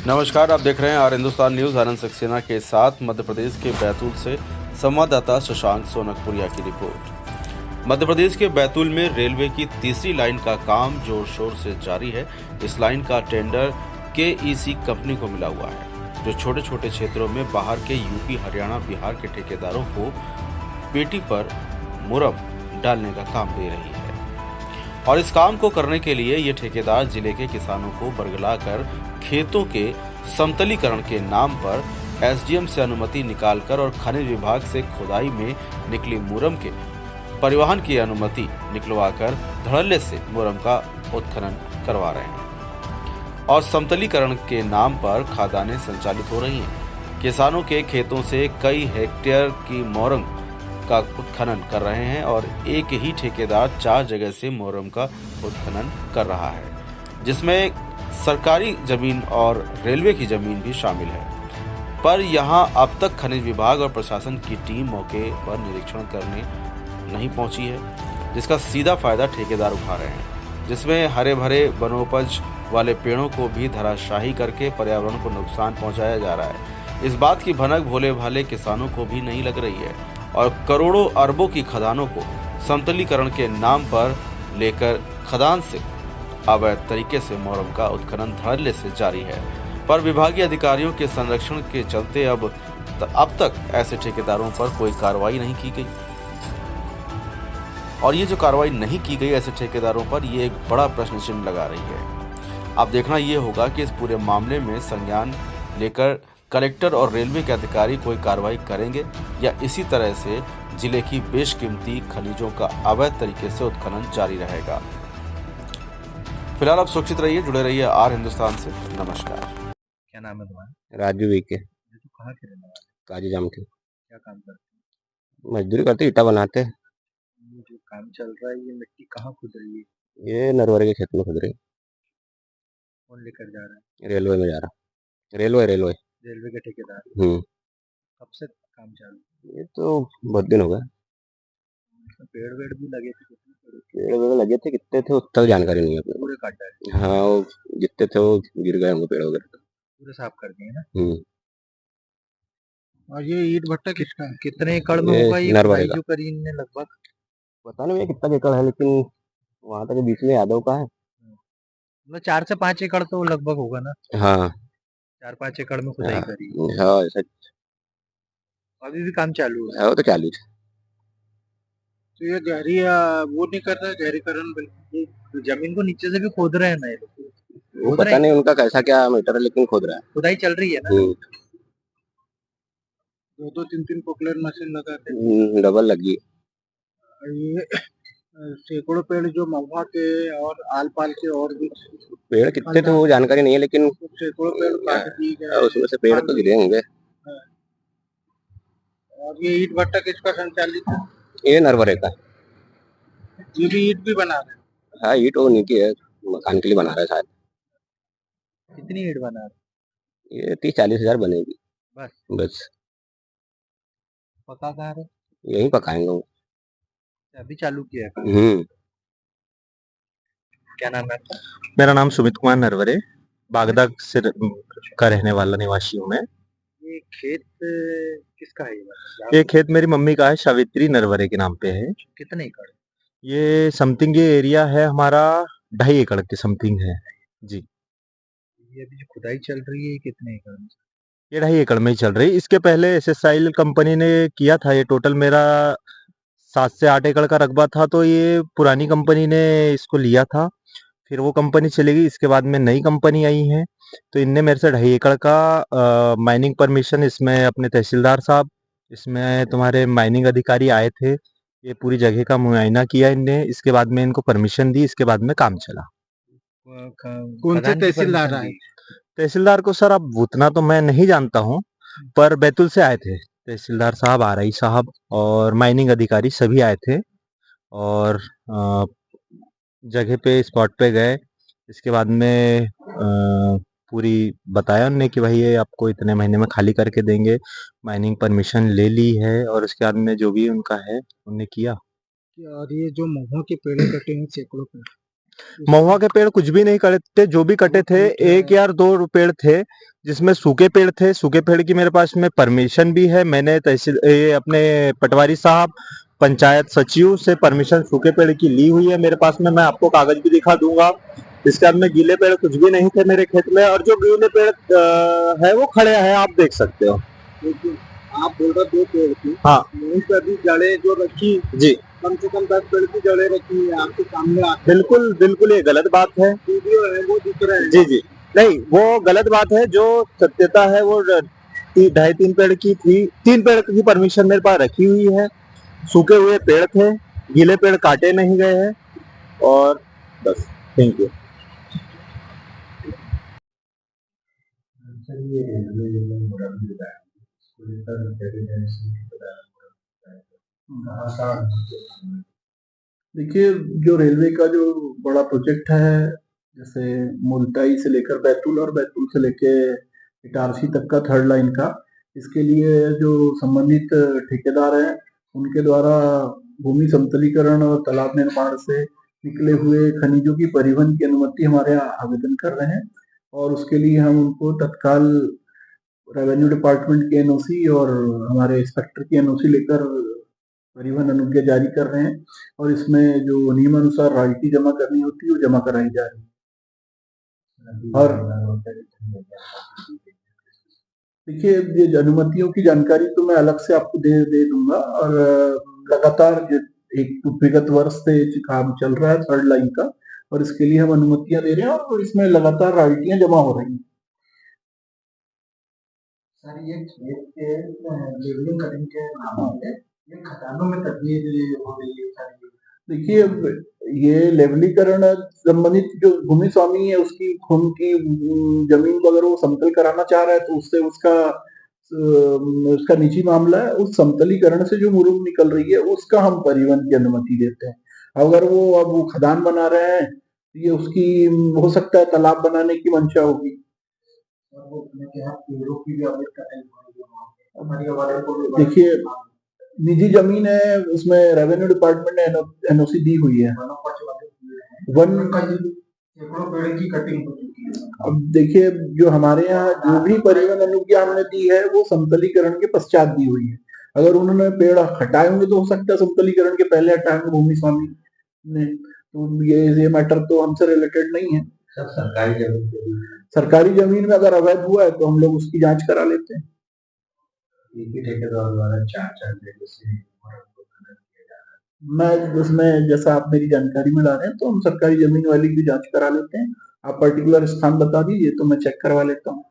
नमस्कार, आप देख रहे हैं आर हिंदुस्तान न्यूज। आनंद सक्सेना के साथ मध्य प्रदेश के बैतूल से संवाददाता शशांक सोनकपुरिया की रिपोर्ट। मध्य प्रदेश के बैतूल में रेलवे की तीसरी लाइन का काम जोर शोर से जारी है। इस लाइन का टेंडर केईसी कंपनी को मिला हुआ है, जो छोटे छोटे क्षेत्रों में बाहर के यूपी, हरियाणा, बिहार के ठेकेदारों को पेटी पर मुरम डालने का काम दे रही है। और इस काम को करने के लिए ये ठेकेदार जिले के किसानों को बरगलाकर खेतों के समतलीकरण के नाम पर एसडीएम से अनुमति निकालकर और खनिज विभाग से खुदाई में निकली मुरम के परिवहन की अनुमति निकलवाकर धड़ल्ले से मुरम का उत्खनन करवा रहे हैं और समतलीकरण के नाम पर खदानें संचालित हो रही हैं। किसानों के खेतों से कई हेक्टेयर की मोरंग का उत्खनन कर रहे हैं और एक ही ठेकेदार 4 जगह से मोरंग का उत्खनन कर रहा है, जिसमें सरकारी जमीन और रेलवे की जमीन भी शामिल है। पर यहां अब तक खनिज विभाग और प्रशासन की टीम मौके पर निरीक्षण करने नहीं पहुंची है, जिसका सीधा फायदा ठेकेदार उठा रहे हैं, जिसमें हरे भरे वनोपज वाले पेड़ों को भी धराशायी करके पर्यावरण को नुकसान पहुंचाया जा रहा है। इस बात की भनक भोले भाले किसानों को भी नहीं लग रही है और करोड़ों अरबों की खदानों को समतलीकरण के नाम पर लेकर खदान से अवैध तरीके से मोरंग का उत्खनन धड़ल्ले से जारी है। पर विभागीय अधिकारियों के संरक्षण के चलते अब तक ऐसे ठेकेदारों पर कोई कार्रवाई नहीं की गई। और ये जो कार्रवाई नहीं की गई ऐसे ठेकेदारों पर, ये एक बड़ा प्रश्न चिन्ह लगा रही है। अब देखना ये होगा कि इस पूरे मामले में संज्ञान लेकर कलेक्टर और रेलवे के अधिकारी कोई कार्रवाई करेंगे या इसी तरह से जिले की बेशकीमती खनिजों का अवैध तरीके से उत्खनन जारी रहेगा। फिलहाल आप सुरक्षित रहिए, जुड़े रहिए आर हिंदुस्तान से। नमस्कार। क्या नाम है तुम्हारा? राजू के। तो कहाँ के रहने वाले? काजीजाम के। क्या काम करते हो? मजदूरी करते, ईटा बनाते। ये जो काम चल रहा है, ये मिट्टी कहाँ खुद रही है? ये नरवरे के खेत में खुद रही। कौन लेकर जा रहा है? रेलवे में जा रहा। रेलवे रेलवे रेलवे के ठेकेदार। कब से काम चालू? ये तो बहुत दिन हो गए। इसमें पेड़ वेड़ भी लगे थे? पेड़ वेड़ लगे थे, कितने थे उस तक जानकारी नहीं है अपने। पूरे काट डाले? हाँ, वो जितने थे वो गिर गए होंगे पेड़ वगैरह। पूरे साफ कर दिए ना? और ये ईट भट्टा किसका है? कितने एकड़ में होगा ये खुदाई जो करी इनने? लगभग पता नहीं कितना एकड़ है, लेकिन वहां तक बीच में यादव का है। मतलब 4 से 5 एकड़ तो लगभग होगा ना? हाँ, 4-5 एकड़ में खुदाई करी। हाँ, सच। अभी भी काम चालू है? वो तो चालू है। तो ये गहरी वो नहीं कर रहा, गहरीकरण तो जमीन को नीचे से भी खोद रहे हैं ना ये लोग? वो पता नहीं उनका कैसा क्या मीटर है, लेकिन खोद रहा है। खुदाई चल रही है ना? 2-2, 3-3 पोकलेन मशीन लगा के डबल लगी। ये सैकड़ों पेड़ जो महुआ के और आल पाल के और भी पेड़ कितने थे वो जानकारी नहीं है, लेकिन सैकड़ों पेड़ काट दिए गए। उसमें से पेड़ तो गिरे होंगे। और ये ईट भट्टा किसका संचालित है? ये नरवरे का। ये भी ईट भी बना रहे हैं? हाँ, ईट वो नीचे है, मकान के लिए बना रहा है शायद। कितनी ईट बना रहे? ये 30-40 हजार बनेगी। बस। पका कहाँ है? यही पकाएंगे वो। अभी चालू किया है? क्या नाम है? मेरा नाम सुमित कुमार नरवरे, बागदा से का रहने वाला निवासी हूँ मैं। ये खेत किसका है? ये खेत मेरी मम्मी का है, सावित्री नरवरे के नाम पे है। कितने एकड़? ये समथिंग ये एरिया है हमारा 2.5 एकड़ के समथिंग है जी। ये अभी जो खुदाई चल रही है, ये कितने एकड़ में? ये 2.5 एकड़ में ही चल रही। इसके पहले एसएसआई कंपनी ने किया था, ये टोटल मेरा 7 से 8 एकड़ का रकबा था, तो ये पुरानी कंपनी ने इसको लिया था। फिर वो कंपनी चली गई, इसके बाद में नई कंपनी आई है, तो इनने मेरे से 2.5 एकड़ का माइनिंग परमिशन, इसमें अपने तहसीलदार साहब, इसमें तुम्हारे माइनिंग अधिकारी आए थे, ये पूरी जगह का मुआयना किया इनने, इसके बाद में इनको परमिशन दी, इसके बाद में काम चला। कौन से तहसीलदार आए? तहसीलदार को सर अब उतना तो मैं नहीं जानता हूँ, पर बैतूल से आए थे तहसीलदार साहब, आरआई साहब और माइनिंग अधिकारी सभी आए थे और जगह पे स्पॉट पे गए। इसके बाद में पूरी बताया उनने कि भाई ये आपको इतने महीने में खाली करके देंगे, माइनिंग परमिशन ले ली है और उसके बाद में जो भी उनका है उन्होंने किया। और ये जो महुआ के पेड़ कटे हैं सैकड़ों पेड़, महुआ के पेड़ कुछ भी नहीं कटे थे, जो भी कटे थे 1 या 2 पेड़ थे, जिसमें सूखे पेड़ थे। सूखे पेड़ की मेरे पास में परमिशन भी है। मैंने तहसील अपने पटवारी साहब पंचायत सचिव से परमिशन सूखे पेड़ की ली हुई है मेरे पास में। मैं आपको कागज भी दिखा दूंगा। इसके बाद में गीले पेड़ कुछ भी नहीं थे मेरे खेत में, और जो गीले पेड़ है वो खड़े हैं, आप देख सकते हो। देखिए, आप बोल रहे 2 पेड़ की, हाँ वहीं पे अभी जड़ें जो रखी, जी, कम से कम 10 पेड़ की जड़ें रखी है आपके सामने। बिल्कुल बिल्कुल, ये गलत बात है। वीडियो है वो दिख रहे हैं। जी जी, नहीं, वो गलत बात है। जो सत्यता है वो 2.5-3 पेड़ की थी। 3 पेड़ की परमिशन मेरे पास रखी हुई है। सूखे हुए पेड़ थे, गीले पेड़ काटे नहीं गए हैं, और बस। Thank you. देखिए, जो रेलवे का जो बड़ा प्रोजेक्ट है, जैसे मुल्ताई से लेकर बैतूल और बैतूल से लेके इटारसी तक का 3rd लाइन का, इसके लिए जो संबंधित ठेकेदार हैं, उनके द्वारा भूमि समतलीकरण और तालाब निर्माण से निकले हुए खनिजों की परिवहन की अनुमति हमारे यहाँ आवेदन कर रहे हैं, और उसके लिए हम उनको तत्काल रेवेन्यू डिपार्टमेंट की एनओसी और हमारे इंस्पेक्टर की एनओसी लेकर परिवहन अनुज्ञा जारी कर रहे हैं, और इसमें जो नियमानुसार रॉयल्टी जमा करनी होती है वो जमा कराई जा रही है। और देखिए, ये अनुमतियों की जानकारी तो मैं अलग से आपको दे दूंगा, और लगातार एक विगत वर्ष से काम चल रहा है 3rd लाइन का, और इसके लिए हम अनुमतियां दे रहे हैं, और इसमें लगातार रॉयल्टियां जमा हो रही हैं। सर, ये खेत के लेवलिंग करने के मामले में ये खदानों में तब्दीली हो रही है सर। देखिए, ये लेवलीकरण संबंधित जो भूमि स्वामी है, उसकी भूमि की जमीन को अगर वो समतल कराना चाह रहा है तो उससे उसका निजी मामला है। उस समतलीकरण से जो मुरुम निकल रही है उसका हम परिवहन की अनुमति देते हैं। अगर वो खदान बना रहे हैं, ये उसकी हो सकता है तालाब बनाने की मंशा होगी। देखिए, निजी जमीन है, उसमें रेवेन्यू डिपार्टमेंट ने एनओसी दी हुई है। पेड़ की कटिंग हो चुकी है। अब देखिए, जो हमारे यहाँ जो भी परिवहन अनुज्ञा हमने दी है वो समतलीकरण के पश्चात दी हुई है। अगर उन्होंने पेड़ हटाए होंगे तो हो सकता है समतलीकरण के पहले हटाए होंगे भूमि स्वामी ने, तो ये मैटर तो हमसे रिलेटेड नहीं है। सरकारी जमीन में अगर अवैध हुआ है तो हम लोग उसकी जांच करा लेते हैं। मैं उसमें, जैसा आप मेरी जानकारी में ला रहे हैं, तो हम सरकारी जमीन वाली की जांच करा लेते हैं। आप पर्टिकुलर स्थान बता दीजिए तो मैं चेक करवा लेता हूँ।